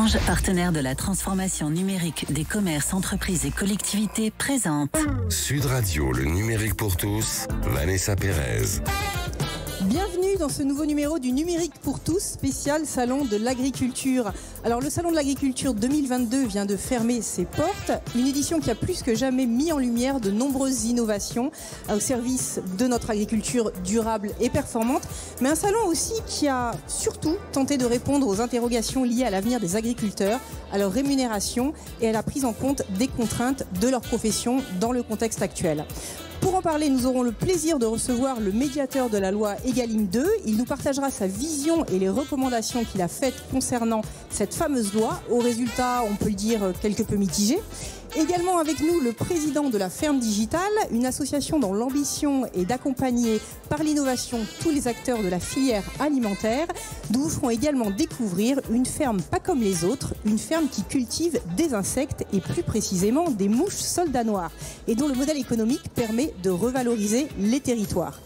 Orange, partenaire de la transformation numérique des commerces, entreprises et collectivités, présente Sud Radio, le numérique pour tous, Vanessa Pérez. Bienvenue dans ce nouveau numéro du Numérique pour tous, spécial Salon de l'Agriculture. Alors le Salon de l'Agriculture 2022 vient de fermer ses portes, une édition qui a plus que jamais mis en lumière de nombreuses innovations au service de notre agriculture durable et performante, mais un salon aussi qui a surtout tenté de répondre aux interrogations liées à l'avenir des agriculteurs, à leur rémunération et à la prise en compte des contraintes de leur profession dans le contexte actuel. Pour en parler, nous aurons le plaisir de recevoir le médiateur de la loi Egalim 2. Il nous partagera sa vision et les recommandations qu'il a faites concernant cette fameuse loi. Au résultat, on peut le dire, quelque peu mitigé. Également avec nous, le président de la Ferme Digitale, une association dont l'ambition est d'accompagner par l'innovation tous les acteurs de la filière alimentaire. Nous vous ferons également découvrir une ferme pas comme les autres, une ferme qui cultive des insectes et plus précisément des mouches soldats noirs et dont le modèle économique permet de revaloriser les territoires.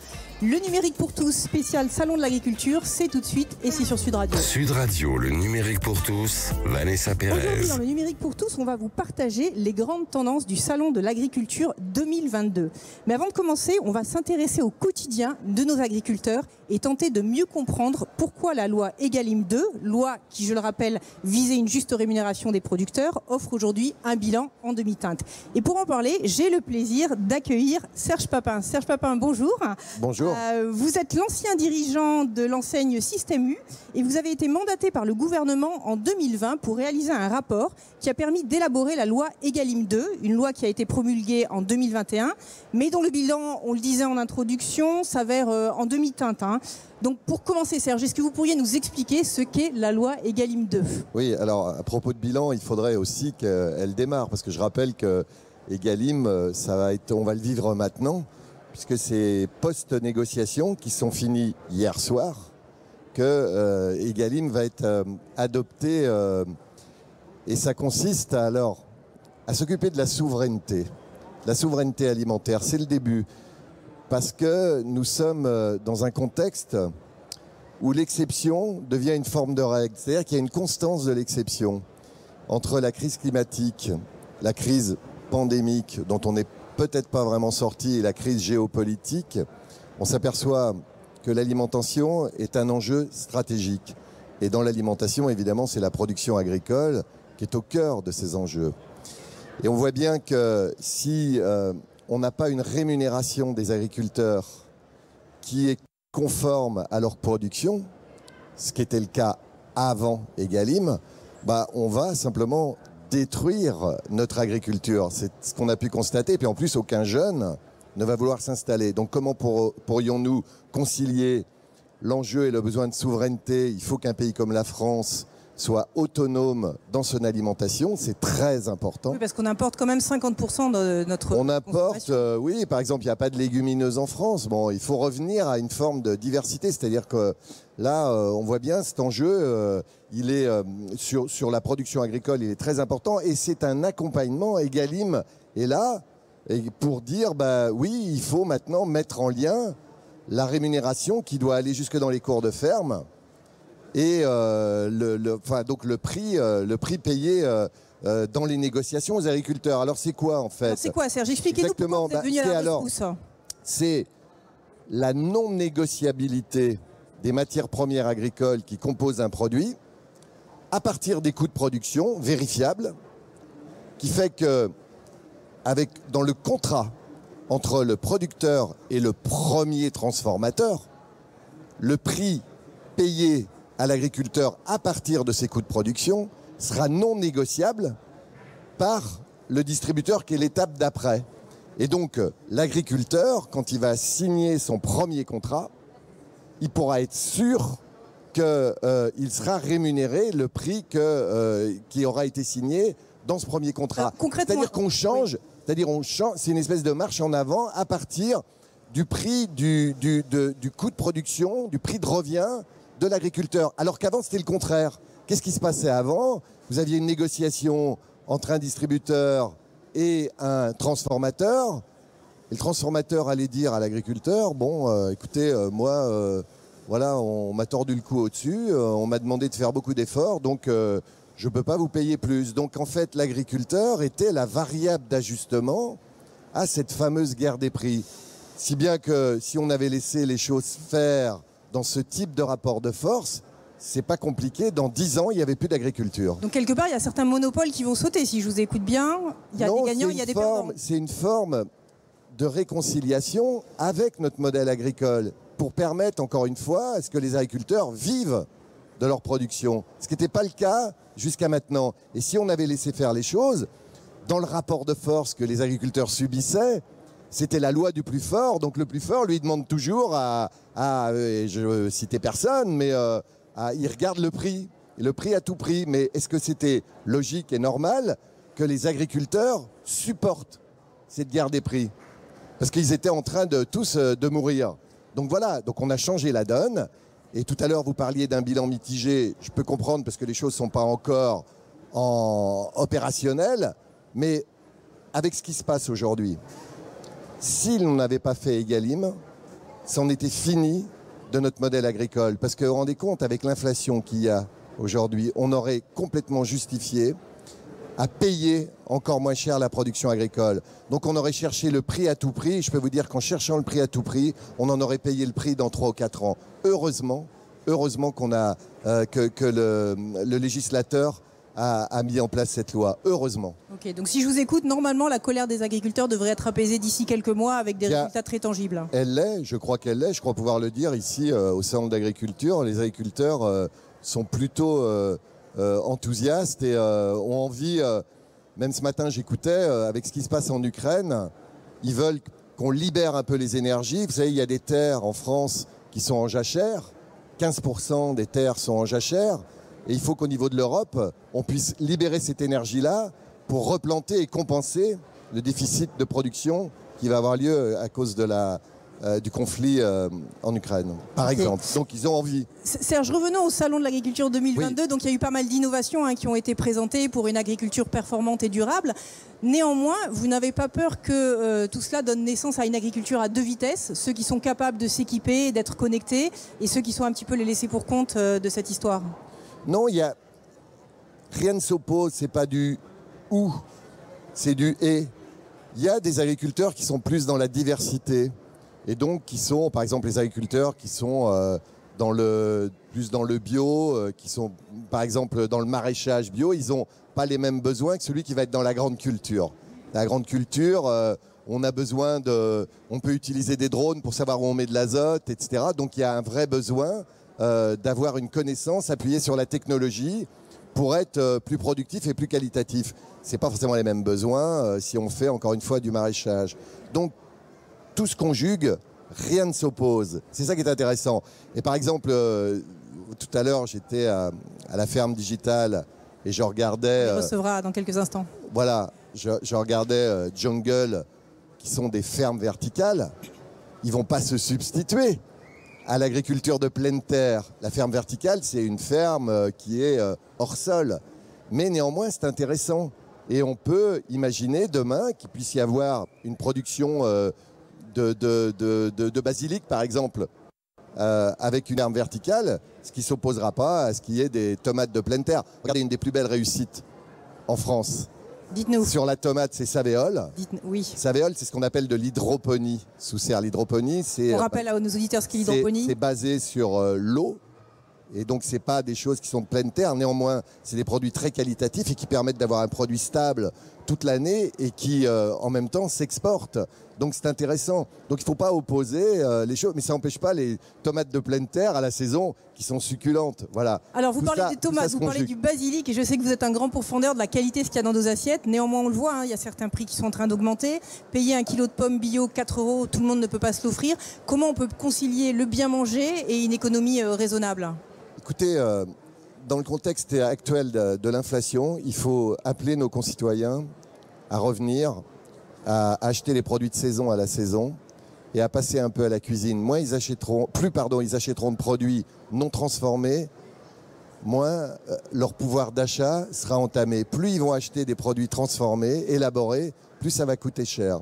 Le numérique pour tous, spécial Salon de l'Agriculture, c'est tout de suite et c'est sur Sud Radio. Sud Radio, le numérique pour tous, Vanessa Pérez. Aujourd'hui, dans le numérique pour tous, on va vous partager les grandes tendances du Salon de l'Agriculture 2022. Mais avant de commencer, on va s'intéresser au quotidien de nos agriculteurs et tenter de mieux comprendre pourquoi la loi Egalim 2, loi qui, je le rappelle, visait une juste rémunération des producteurs, offre aujourd'hui un bilan en demi-teinte. Et pour en parler, j'ai le plaisir d'accueillir Serge Papin. Serge Papin, bonjour. Bonjour. Vous êtes l'ancien dirigeant de l'enseigne Système U et vous avez été mandaté par le gouvernement en 2020 pour réaliser un rapport qui a permis d'élaborer la loi Egalim 2, une loi qui a été promulguée en 2021, mais dont le bilan, on le disait en introduction, s'avère en demi-teinte. Donc pour commencer, Serge, est-ce que vous pourriez nous expliquer ce qu'est la loi Egalim 2 ? Oui, alors à propos de bilan, il faudrait aussi qu'elle démarre, parce que je rappelle que Egalim, on va le vivre maintenant, puisque c'est post-négociations qui sont finies hier soir, que Egalim va être adopté, et ça consiste à s'occuper de la souveraineté alimentaire. C'est le début. Parce que nous sommes dans un contexte où l'exception devient une forme de règle. C'est-à-dire qu'il y a une constance de l'exception entre la crise climatique, la crise pandémique dont on n'est peut-être pas vraiment sorti et la crise géopolitique. On s'aperçoit que l'alimentation est un enjeu stratégique. Et dans l'alimentation, évidemment, c'est la production agricole qui est au cœur de ces enjeux. Et on voit bien que si on n'a pas une rémunération des agriculteurs qui est conforme à leur production, ce qui était le cas avant Egalim, on va simplement détruire notre agriculture. C'est ce qu'on a pu constater. Et puis en plus, aucun jeune ne va vouloir s'installer. Donc comment pourrions-nous concilier l'enjeu et le besoin de souveraineté ? Il faut qu'un pays comme la France soit autonome dans son alimentation, c'est très important. Oui, parce qu'on importe quand même 50% de notre On importe, oui, par exemple, il n'y a pas de légumineuses en France. Bon, il faut revenir à une forme de diversité, c'est-à-dire que là, on voit bien cet enjeu, il est sur la production agricole, il est très important, et c'est un accompagnement. Egalim est là pour dire, oui, il faut maintenant mettre en lien la rémunération qui doit aller jusque dans les cours de ferme, et donc le prix payé dans les négociations aux agriculteurs. Alors c'est quoi en fait ? Alors c'est quoi, Serge ? Expliquez-nous pourquoi vous êtes venu à la rescousse. C'est la non-négociabilité des matières premières agricoles qui composent un produit à partir des coûts de production vérifiables, qui fait que dans le contrat entre le producteur et le premier transformateur, le prix payé à l'agriculteur à partir de ses coûts de production sera non négociable par le distributeur qui est l'étape d'après. Et donc l'agriculteur, quand il va signer son premier contrat, il pourra être sûr qu'il sera rémunéré le prix qui aura été signé dans ce premier contrat. C'est-à-dire qu'on change, c'est une espèce de marche en avant à partir du prix du coût de production, du prix de revient de l'agriculteur. Alors qu'avant, c'était le contraire. Qu'est-ce qui se passait avant ? Vous aviez une négociation entre un distributeur et un transformateur. Et le transformateur allait dire à l'agriculteur, écoutez, moi, voilà, on m'a tordu le cou au-dessus, on m'a demandé de faire beaucoup d'efforts, donc je ne peux pas vous payer plus. Donc en fait, l'agriculteur était la variable d'ajustement à cette fameuse guerre des prix. Si bien que si on avait laissé les choses faire dans ce type de rapport de force, c'est pas compliqué. Dans 10 ans, il n'y avait plus d'agriculture. Donc quelque part, il y a certains monopoles qui vont sauter. Si je vous écoute bien, il y a des gagnants, il y a des perdants. C'est une forme de réconciliation avec notre modèle agricole pour permettre, encore une fois, à ce que les agriculteurs vivent de leur production. Ce qui n'était pas le cas jusqu'à maintenant. Et si on avait laissé faire les choses, dans le rapport de force que les agriculteurs subissaient, c'était la loi du plus fort. Donc le plus fort lui demande toujours je ne veux citer personne, mais il regarde le prix à tout prix. Mais est-ce que c'était logique et normal que les agriculteurs supportent cette guerre des prix? Parce qu'ils étaient en train de tous de mourir. Donc voilà, donc on a changé la donne. Et tout à l'heure, vous parliez d'un bilan mitigé. Je peux comprendre parce que les choses ne sont pas encore opérationnelles. Mais avec ce qui se passe aujourd'hui, si l'on n'avait pas fait Egalim, c'en était fini de notre modèle agricole. Parce que vous vous rendez compte, avec l'inflation qu'il y a aujourd'hui, on aurait complètement justifié à payer encore moins cher la production agricole. Donc on aurait cherché le prix à tout prix. Je peux vous dire qu'en cherchant le prix à tout prix, on en aurait payé le prix dans 3 ou 4 ans. Heureusement qu'on a, que le législateur a mis en place cette loi. Heureusement. Ok, donc si je vous écoute, normalement la colère des agriculteurs devrait être apaisée d'ici quelques mois avec des résultats très tangibles. Elle l'est, je crois qu'elle l'est. Je crois pouvoir le dire ici au Salon d'agriculture. Les agriculteurs sont plutôt enthousiastes et ont envie, même ce matin j'écoutais, avec ce qui se passe en Ukraine, ils veulent qu'on libère un peu les énergies. Vous savez, il y a des terres en France qui sont en jachère, 15% des terres sont en jachère, et il faut qu'au niveau de l'Europe, on puisse libérer cette énergie-là pour replanter et compenser le déficit de production qui va avoir lieu à cause de du conflit en Ukraine, par exemple. Donc ils ont envie. Serge, revenons au Salon de l'agriculture 2022. Oui. Donc il y a eu pas mal d'innovations qui ont été présentées pour une agriculture performante et durable. Néanmoins, vous n'avez pas peur que tout cela donne naissance à une agriculture à 2 vitesses, ceux qui sont capables de s'équiper, d'être connectés, et ceux qui sont un petit peu les laissés pour compte de cette histoire? Non, rien ne s'oppose, c'est pas du ou, c'est du et. Il y a des agriculteurs qui sont plus dans la diversité. Et donc, qui sont, par exemple, les agriculteurs qui sont plus dans le bio, qui sont, par exemple, dans le maraîchage bio, ils n'ont pas les mêmes besoins que celui qui va être dans la grande culture. La grande culture, on a besoin on peut utiliser des drones pour savoir où on met de l'azote, etc. Donc, il y a un vrai besoin d'avoir une connaissance appuyée sur la technologie pour être plus productif et plus qualitatif. Ce n'est pas forcément les mêmes besoins si on fait, encore une fois, du maraîchage. Donc, tout se conjugue, rien ne s'oppose. C'est ça qui est intéressant. Et par exemple, tout à l'heure, j'étais à la ferme digitale et je regardais... On les recevra dans quelques instants. Voilà, je regardais Jungle, qui sont des fermes verticales. Ils ne vont pas se substituer à l'agriculture de pleine terre. La ferme verticale, c'est une ferme qui est hors sol. Mais néanmoins, c'est intéressant. Et on peut imaginer demain qu'il puisse y avoir une production... de basilic, par exemple, avec une ferme verticale, ce qui ne s'opposera pas à ce qu'il y ait des tomates de pleine terre. Regardez, une des plus belles réussites en France. Dites-nous. Sur la tomate, c'est Savéole. Oui. Savéole, c'est ce qu'on appelle de l'hydroponie sous serre. L'hydroponie, c'est... On rappelle à nos auditeurs ce qu'est l'hydroponie. C'est basé sur l'eau. Et donc, ce n'est pas des choses qui sont de pleine terre. Néanmoins, c'est des produits très qualitatifs et qui permettent d'avoir un produit stable toute l'année et qui, en même temps, s'exportent. Donc, c'est intéressant. Donc, il ne faut pas opposer les choses. Mais ça n'empêche pas les tomates de pleine terre à la saison qui sont succulentes. Voilà. Alors, vous parlez des tomates, vous parlez du basilic. Et je sais que vous êtes un grand pourfendeur de la qualité de ce qu'il y a dans nos assiettes. Néanmoins, on le voit, il y a certains prix qui sont en train d'augmenter. Payer 1 kilo de pommes bio, 4 €, tout le monde ne peut pas se l'offrir. Comment on peut concilier le bien manger et une économie raisonnable ? Écoutez, dans le contexte actuel de l'inflation, il faut appeler nos concitoyens à revenir, à acheter les produits de saison à la saison et à passer un peu à la cuisine. Moins ils achèteront de produits non transformés, moins leur pouvoir d'achat sera entamé. Plus ils vont acheter des produits transformés, élaborés, plus ça va coûter cher.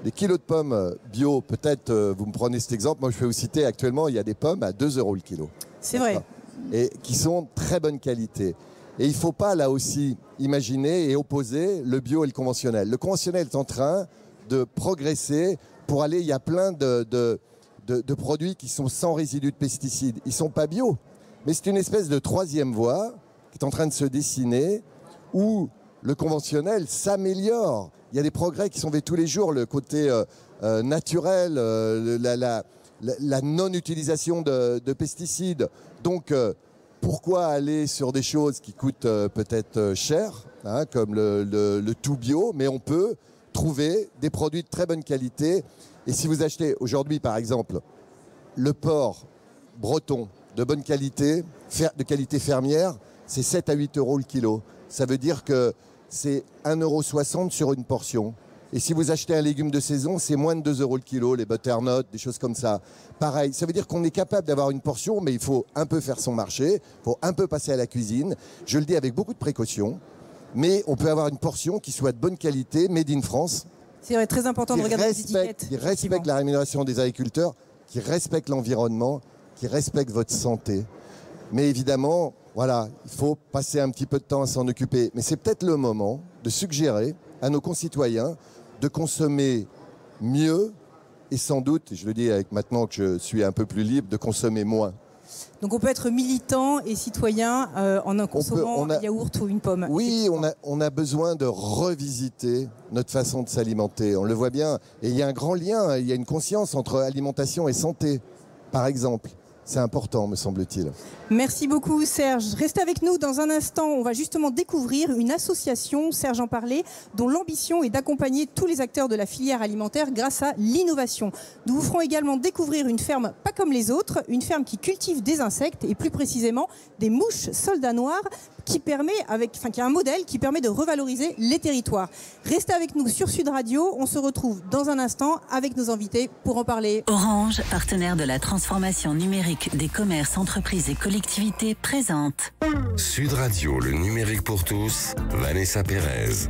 Les kilos de pommes bio, peut-être vous me prenez cet exemple, moi je peux vous citer actuellement, il y a des pommes à 2 € le kilo. C'est vrai. Et qui sont très bonne qualité. Et il ne faut pas, là aussi, imaginer et opposer le bio et le conventionnel. Le conventionnel est en train de progresser pour aller... Il y a plein de produits qui sont sans résidus de pesticides. Ils ne sont pas bio. Mais c'est une espèce de troisième voie qui est en train de se dessiner où le conventionnel s'améliore. Il y a des progrès qui sont faits tous les jours. Le côté naturel, la non-utilisation de pesticides. Donc... pourquoi aller sur des choses qui coûtent peut-être cher, hein, comme le tout bio, mais on peut trouver des produits de très bonne qualité. Et si vous achetez aujourd'hui, par exemple, le porc breton de bonne qualité, de qualité fermière, c'est 7 à 8 euros le kilo. Ça veut dire que c'est 1,60 € sur une portion. Et si vous achetez un légume de saison, c'est moins de 2 euros le kilo, les butternuts, des choses comme ça. Pareil, ça veut dire qu'on est capable d'avoir une portion, mais il faut un peu faire son marché, il faut un peu passer à la cuisine. Je le dis avec beaucoup de précaution, mais on peut avoir une portion qui soit de bonne qualité, made in France. C'est très important de regarder les étiquettes. Qui respecte la rémunération des agriculteurs, qui respecte l'environnement, qui respecte votre santé. Mais évidemment, voilà, il faut passer un petit peu de temps à s'en occuper. Mais c'est peut-être le moment de suggérer à nos concitoyens de consommer mieux et sans doute, je le dis avec maintenant que je suis un peu plus libre, de consommer moins. Donc on peut être militant et citoyen en consommant un yaourt ou une pomme. Oui, on a besoin de revisiter notre façon de s'alimenter. On le voit bien. Et il y a un grand lien, il y a une conscience entre alimentation et santé, par exemple. C'est important, me semble-t-il. Merci beaucoup, Serge. Restez avec nous dans un instant. On va justement découvrir une association, Serge en parlait, dont l'ambition est d'accompagner tous les acteurs de la filière alimentaire grâce à l'innovation. Nous vous ferons également découvrir une ferme pas comme les autres, une ferme qui cultive des insectes et plus précisément des mouches soldats noirs qui a un modèle qui permet de revaloriser les territoires. Restez avec nous sur Sud Radio. On se retrouve dans un instant avec nos invités pour en parler. Orange, partenaire de la transformation numérique des commerces, entreprises et collectivités, présente. Sud Radio, le numérique pour tous, Vanessa Pérez.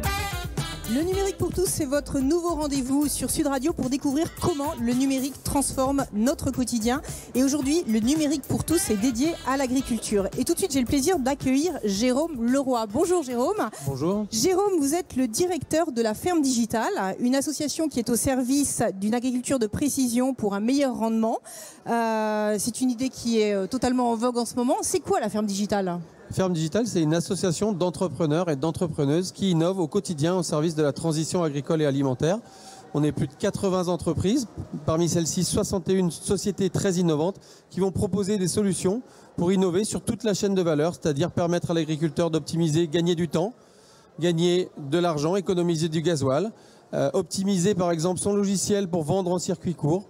Le numérique pour tous, c'est votre nouveau rendez-vous sur Sud Radio pour découvrir comment le numérique transforme notre quotidien. Et aujourd'hui, le numérique pour tous est dédié à l'agriculture. Et tout de suite, j'ai le plaisir d'accueillir Jérôme Leroy. Bonjour Jérôme. Bonjour. Jérôme, vous êtes le directeur de la Ferme Digitale, une association qui est au service d'une agriculture de précision pour un meilleur rendement. C'est une idée qui est totalement en vogue en ce moment. C'est quoi la Ferme Digitale ? Ferme Digitale, c'est une association d'entrepreneurs et d'entrepreneuses qui innovent au quotidien au service de la transition agricole et alimentaire. On est plus de 80 entreprises, parmi celles-ci 61 sociétés très innovantes qui vont proposer des solutions pour innover sur toute la chaîne de valeur, c'est-à-dire permettre à l'agriculteur d'optimiser, gagner du temps, gagner de l'argent, économiser du gasoil, optimiser par exemple son logiciel pour vendre en circuit court,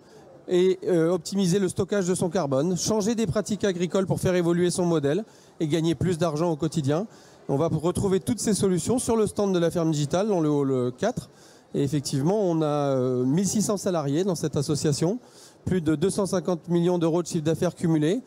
et optimiser le stockage de son carbone, changer des pratiques agricoles pour faire évoluer son modèle et gagner plus d'argent au quotidien. On va retrouver toutes ces solutions sur le stand de la Ferme Digitale dans le hall 4. Et effectivement, on a 1600 salariés dans cette association, plus de 250 millions d'euros de chiffre d'affaires cumulé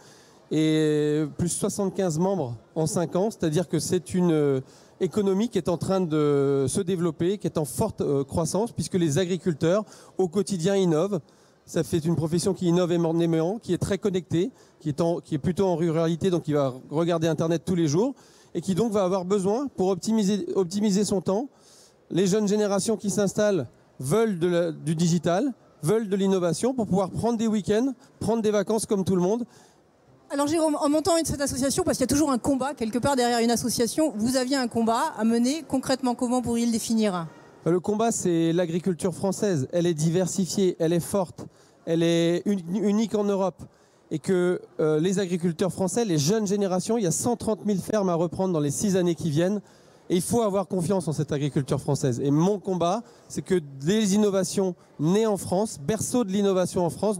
et plus 75 membres en 5 ans. C'est-à-dire que c'est une économie qui est en train de se développer, qui est en forte croissance puisque les agriculteurs au quotidien innovent. Ça fait une profession qui innove énormément, qui est très connectée, qui est plutôt en ruralité, donc qui va regarder Internet tous les jours et qui donc va avoir besoin, pour optimiser son temps, les jeunes générations qui s'installent veulent du digital, veulent de l'innovation pour pouvoir prendre des week-ends, prendre des vacances comme tout le monde. Alors Jérôme, en montant cette association, parce qu'il y a toujours un combat quelque part derrière une association, vous aviez un combat à mener. Concrètement, comment pourriez-vous le définir ? Le combat, c'est l'agriculture française. Elle est diversifiée, elle est forte, elle est unique en Europe. Et que les agriculteurs français, les jeunes générations, il y a 130 000 fermes à reprendre dans les 6 années qui viennent. Et il faut avoir confiance en cette agriculture française. Et mon combat, c'est que des innovations nées en France, berceau de l'innovation en France,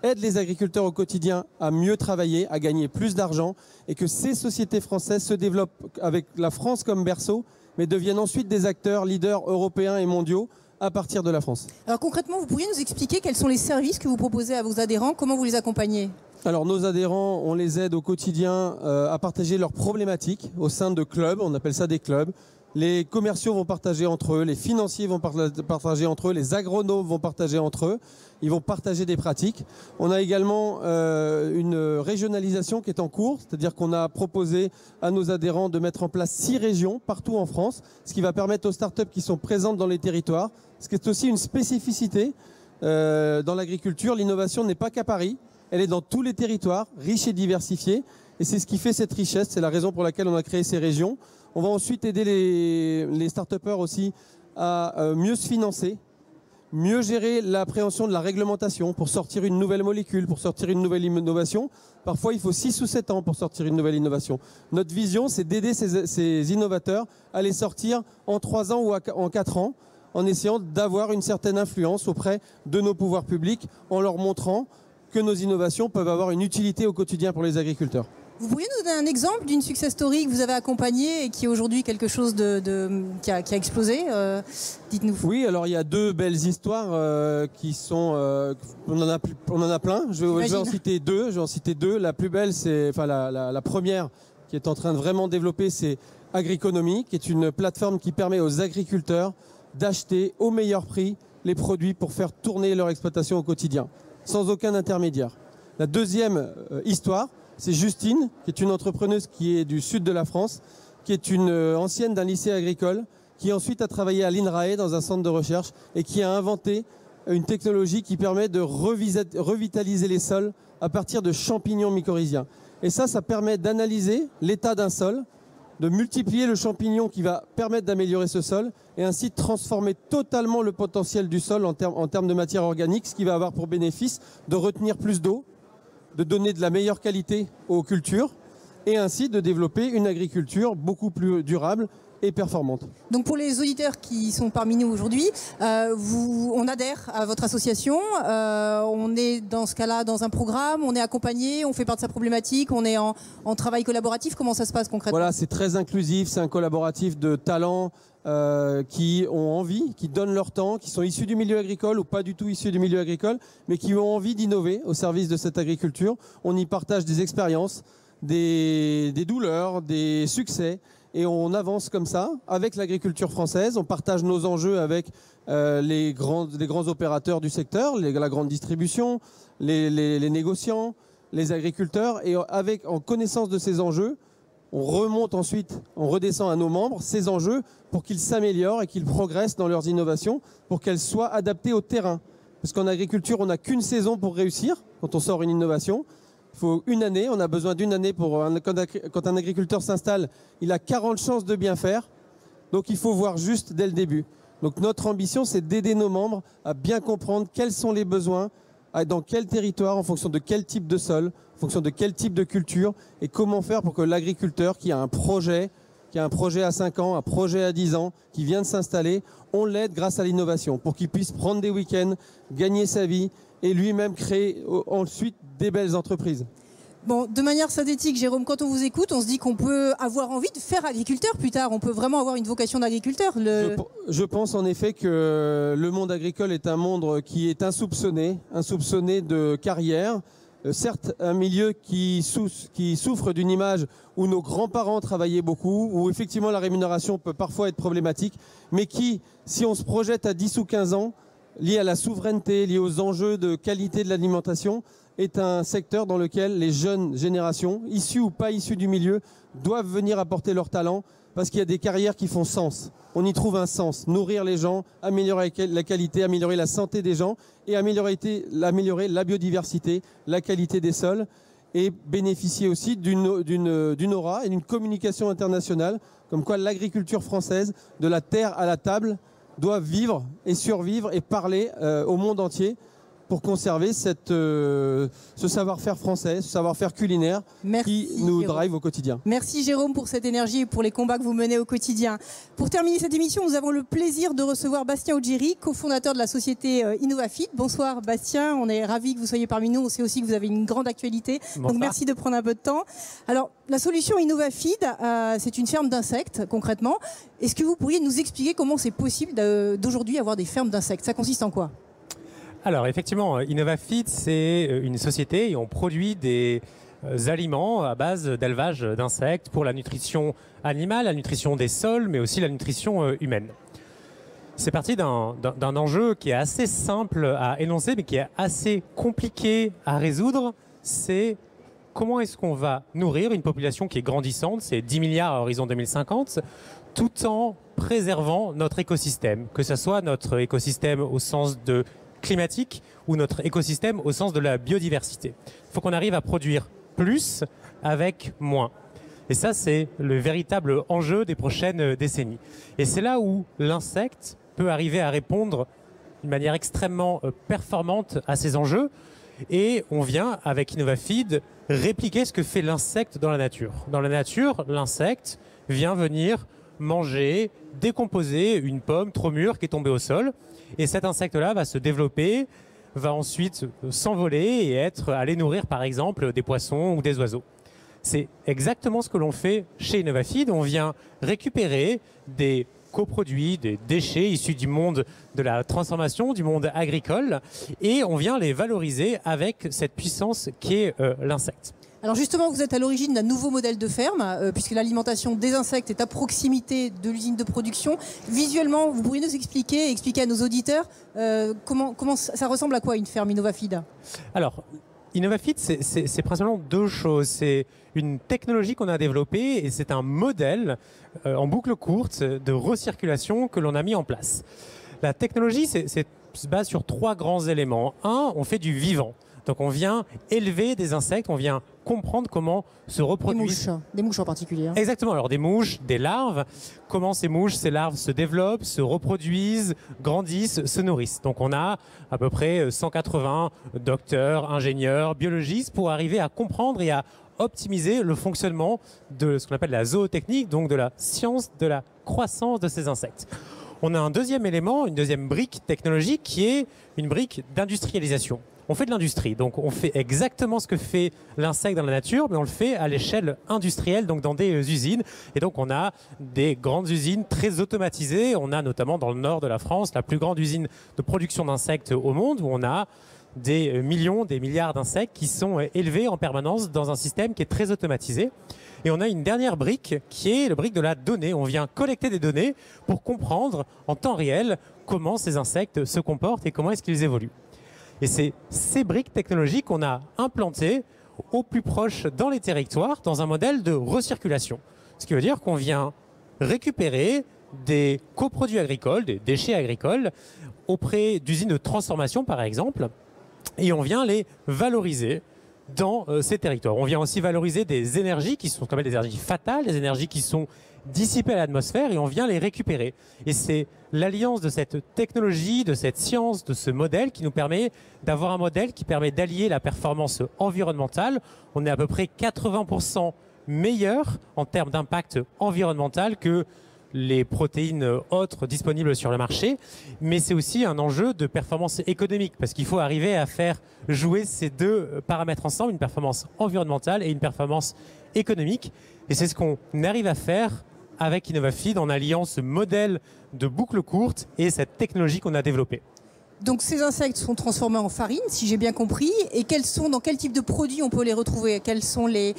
aident les agriculteurs au quotidien à mieux travailler, à gagner plus d'argent. Et que ces sociétés françaises se développent avec la France comme berceau, mais deviennent ensuite des acteurs leaders européens et mondiaux à partir de la France. Alors concrètement, vous pourriez nous expliquer quels sont les services que vous proposez à vos adhérents, comment vous les accompagnez ? Alors nos adhérents, on les aide au quotidien à partager leurs problématiques au sein de clubs, on appelle ça des clubs, Les commerciaux vont partager entre eux, les financiers vont partager entre eux, les agronomes vont partager entre eux, ils vont partager des pratiques. On a également une régionalisation qui est en cours, c'est-à-dire qu'on a proposé à nos adhérents de mettre en place 6 régions partout en France, ce qui va permettre aux startups qui sont présentes dans les territoires, ce qui est aussi une spécificité dans l'agriculture. L'innovation n'est pas qu'à Paris, elle est dans tous les territoires, riche et diversifiée, et c'est ce qui fait cette richesse, c'est la raison pour laquelle on a créé ces régions. On va ensuite aider les start-upers aussi à mieux se financer, mieux gérer l'appréhension de la réglementation pour sortir une nouvelle molécule, pour sortir une nouvelle innovation. Parfois, il faut 6 ou 7 ans pour sortir une nouvelle innovation. Notre vision, c'est d'aider ces innovateurs à les sortir en 3 ans ou en 4 ans, en essayant d'avoir une certaine influence auprès de nos pouvoirs publics, en leur montrant que nos innovations peuvent avoir une utilité au quotidien pour les agriculteurs. Vous pourriez nous donner un exemple d'une success story que vous avez accompagnée et qui est aujourd'hui quelque chose qui a explosé Dites-nous. Oui, alors il y a 2 belles histoires qui sont... on en a plein. Je vais en citer 2. La plus belle, c'est la première qui est en train de vraiment développer, c'est Agriconomie, qui est une plateforme qui permet aux agriculteurs d'acheter au meilleur prix les produits pour faire tourner leur exploitation au quotidien, sans aucun intermédiaire. La deuxième histoire, c'est Justine, qui est une entrepreneuse qui est du sud de la France, qui est une ancienne d'un lycée agricole, qui ensuite a travaillé à l'INRAE dans un centre de recherche et qui a inventé une technologie qui permet de revitaliser les sols à partir de champignons mycorhiziens. Et ça permet d'analyser l'état d'un sol, de multiplier le champignon qui va permettre d'améliorer ce sol et ainsi de transformer totalement le potentiel du sol en termes de matière organique, ce qui va avoir pour bénéfice de retenir plus d'eau, de donner de la meilleure qualité aux cultures et ainsi de développer une agriculture beaucoup plus durable et performante. Donc pour les auditeurs qui sont parmi nous aujourd'hui, on adhère à votre association, on est dans ce cas-là dans un programme, on est accompagné, on fait part de sa problématique, on est en travail collaboratif. Comment ça se passe concrètement? Voilà, c'est très inclusif, c'est un collaboratif de talents qui ont envie, qui donnent leur temps, qui sont issus du milieu agricole ou pas du tout issus du milieu agricole, mais qui ont envie d'innover au service de cette agriculture. On y partage des expériences, des douleurs, des succès. Et on avance comme ça avec l'agriculture française. On partage nos enjeux avec les grands opérateurs du secteur, la grande distribution, les négociants, les agriculteurs. Et en connaissance de ces enjeux, on remonte ensuite, on redescend à nos membres ces enjeux pour qu'ils s'améliorent et qu'ils progressent dans leurs innovations, pour qu'elles soient adaptées au terrain. Parce qu'en agriculture, on n'a qu'une saison pour réussir quand on sort une innovation. Il faut 1 année, on a besoin d'1 année quand un agriculteur s'installe, il a 40 chances de bien faire. Donc il faut voir juste dès le début. Donc notre ambition, c'est d'aider nos membres à bien comprendre quels sont les besoins, dans quel territoire, en fonction de quel type de sol, en fonction de quel type de culture, et comment faire pour que l'agriculteur qui a un projet à 5 ans, un projet à 10 ans, qui vient de s'installer, on l'aide grâce à l'innovation pour qu'il puisse prendre des week-ends, gagner sa vie et lui-même créer ensuite des belles entreprises. Bon, de manière synthétique, Jérôme, quand on vous écoute, on se dit qu'on peut avoir envie de faire agriculteur plus tard. On peut vraiment avoir une vocation d'agriculteur. Je pense en effet que le monde agricole est un monde qui est insoupçonné de carrière. Certes, un milieu qui souffre d'une image où nos grands-parents travaillaient beaucoup, où effectivement la rémunération peut parfois être problématique, mais qui, si on se projette à 10 ou 15 ans, lié à la souveraineté, lié aux enjeux de qualité de l'alimentation, est un secteur dans lequel les jeunes générations, issues ou pas issues du milieu, doivent venir apporter leur talent parce qu'il y a des carrières qui font sens. On y trouve un sens. Nourrir les gens, améliorer la qualité, améliorer la santé des gens et améliorer la biodiversité, la qualité des sols et bénéficier aussi d'une aura et d'une communication internationale comme quoi l'agriculture française, de la terre à la table, doit vivre et survivre et parler au monde entier pour conserver ce savoir-faire français, ce savoir-faire culinaire qui nous drive au quotidien. Merci Jérôme pour cette énergie et pour les combats que vous menez au quotidien. Pour terminer cette émission, nous avons le plaisir de recevoir Bastien Ogieri, cofondateur de la société Innovafeed. Bonsoir Bastien, on est ravis que vous soyez parmi nous. On sait aussi que vous avez une grande actualité. Bonsoir. Donc merci de prendre un peu de temps. Alors, la solution Innovafeed, c'est une ferme d'insectes concrètement. Est-ce que vous pourriez nous expliquer comment c'est possible d'aujourd'hui avoir des fermes d'insectes? Ça consiste en quoi? Alors effectivement, Innovafeed, c'est une société et on produit des aliments à base d'élevage d'insectes pour la nutrition animale, la nutrition des sols, mais aussi la nutrition humaine. C'est parti d'un enjeu qui est assez simple à énoncer, mais qui est assez compliqué à résoudre. C'est comment est-ce qu'on va nourrir une population qui est grandissante, c'est 10 milliards à horizon 2050, tout en préservant notre écosystème, que ce soit notre écosystème au sens de climatique ou notre écosystème au sens de la biodiversité. Il faut qu'on arrive à produire plus avec moins. Et ça, c'est le véritable enjeu des prochaines décennies. Et c'est là où l'insecte peut arriver à répondre d'une manière extrêmement performante à ces enjeux. Et on vient, avec InnovaFeed, répliquer ce que fait l'insecte dans la nature. Dans la nature, l'insecte vient venir manger, décomposer une pomme trop mûre qui est tombée au sol. Et cet insecte-là va se développer, va ensuite s'envoler et aller nourrir, par exemple, des poissons ou des oiseaux. C'est exactement ce que l'on fait chez InnovaFeed. On vient récupérer des coproduits, des déchets issus du monde de la transformation, du monde agricole, et on vient les valoriser avec cette puissance qui est l'insecte. Alors justement, vous êtes à l'origine d'un nouveau modèle de ferme, puisque l'alimentation des insectes est à proximité de l'usine de production. Visuellement, vous pourriez nous expliquer à nos auditeurs comment ça ressemble à quoi une ferme InnovaFeed? Alors, InnovaFeed, c'est principalement deux choses. C'est une technologie qu'on a développée et c'est un modèle en boucle courte de recirculation que l'on a mis en place. La technologie se base sur trois grands éléments. Un, on fait du vivant. Donc on vient élever des insectes, on vient comprendre comment se reproduisent. Des mouches en particulier. Exactement, alors des mouches, des larves, comment ces larves se développent, se reproduisent, grandissent, se nourrissent. Donc on a à peu près 180 docteurs, ingénieurs, biologistes pour arriver à comprendre et à optimiser le fonctionnement de ce qu'on appelle la zootechnique, donc de la science de la croissance de ces insectes. On a un deuxième élément, une deuxième brique technologique qui est une brique d'industrialisation. On fait de l'industrie, donc on fait exactement ce que fait l'insecte dans la nature, mais on le fait à l'échelle industrielle, donc dans des usines. Et donc on a des grandes usines très automatisées. On a notamment dans le nord de la France la plus grande usine de production d'insectes au monde, où on a des millions, des milliards d'insectes qui sont élevés en permanence dans un système qui est très automatisé. Et on a une dernière brique qui est le brique de la donnée. On vient collecter des données pour comprendre en temps réel comment ces insectes se comportent et comment est-ce qu'ils évoluent. Et c'est ces briques technologiques qu'on a implantées au plus proche dans les territoires dans un modèle de recirculation. Ce qui veut dire qu'on vient récupérer des coproduits agricoles, des déchets agricoles, auprès d'usines de transformation par exemple, et on vient les valoriser dans ces territoires. On vient aussi valoriser des énergies qui sont comme des énergies fatales, des énergies qui sont dissipées à l'atmosphère, et on vient les récupérer. Et c'est l'alliance de cette technologie, de cette science, de ce modèle qui nous permet d'avoir un modèle qui permet d'allier la performance environnementale. On est à peu près 80% meilleur en termes d'impact environnemental que les protéines autres disponibles sur le marché, mais c'est aussi un enjeu de performance économique parce qu'il faut arriver à faire jouer ces deux paramètres ensemble, une performance environnementale et une performance économique. Et c'est ce qu'on arrive à faire avec InnovaFeed en alliant ce modèle de boucle courte et cette technologie qu'on a développée. Donc ces insectes sont transformés en farine, si j'ai bien compris. Et dans quel type de produits on peut les retrouver? Quels sont les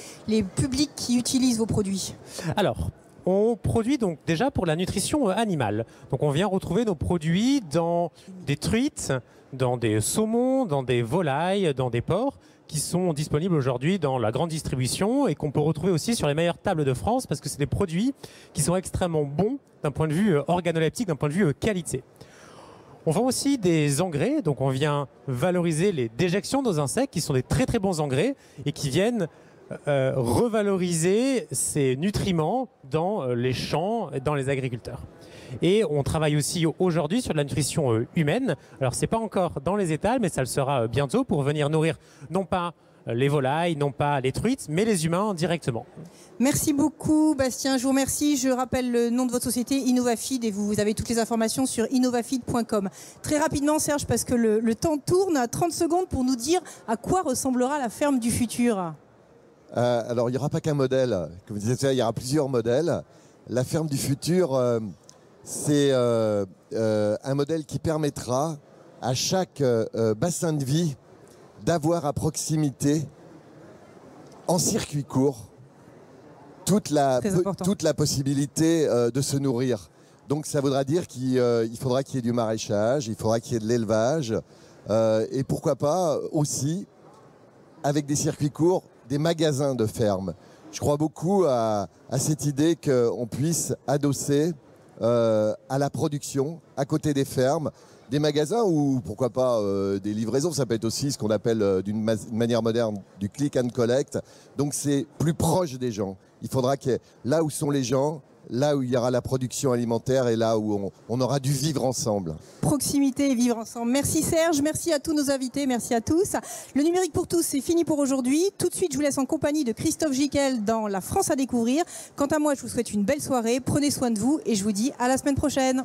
publics qui utilisent vos produits? Alors, on produit donc déjà pour la nutrition animale. Donc on vient retrouver nos produits dans des truites, dans des saumons, dans des volailles, dans des porcs qui sont disponibles aujourd'hui dans la grande distribution et qu'on peut retrouver aussi sur les meilleures tables de France parce que c'est des produits qui sont extrêmement bons d'un point de vue organoleptique, d'un point de vue qualité. On vend aussi des engrais, donc on vient valoriser les déjections de nos insectes qui sont des très très bons engrais et qui viennent revaloriser ces nutriments dans les champs, dans les agriculteurs. Et on travaille aussi aujourd'hui sur de la nutrition humaine. Alors c'est pas encore dans les étals, mais ça le sera bientôt pour venir nourrir non pas les volailles, non pas les truites, mais les humains directement. Merci beaucoup Bastien, je vous remercie. Je rappelle le nom de votre société, InnovaFeed, et vous avez toutes les informations sur innovafeed.com. Très rapidement Serge, parce que le temps tourne, à 30 secondes pour nous dire à quoi ressemblera la ferme du futur. Alors, il n'y aura pas qu'un modèle. Comme vous disiez, il y aura plusieurs modèles. La ferme du futur, c'est un modèle qui permettra à chaque bassin de vie d'avoir à proximité, en circuit court toute la possibilité de se nourrir. Donc ça voudra dire qu'il faudra qu'il y ait du maraîchage, il faudra qu'il y ait de l'élevage et pourquoi pas aussi, avec des circuits courts, des magasins de ferme. Je crois beaucoup à cette idée qu'on puisse adosser à la production, à côté des fermes, des magasins ou pourquoi pas des livraisons. Ça peut être aussi ce qu'on appelle d'une manière moderne du click and collect. Donc c'est plus proche des gens. Il faudra que là où sont les gens, là où il y aura la production alimentaire et là où on aura dû vivre ensemble. Proximité et vivre ensemble. Merci Serge, merci à tous nos invités, merci à tous. Le numérique pour tous, c'est fini pour aujourd'hui. Tout de suite, je vous laisse en compagnie de Christophe Jiquel dans La France à découvrir. Quant à moi, je vous souhaite une belle soirée, prenez soin de vous et je vous dis à la semaine prochaine.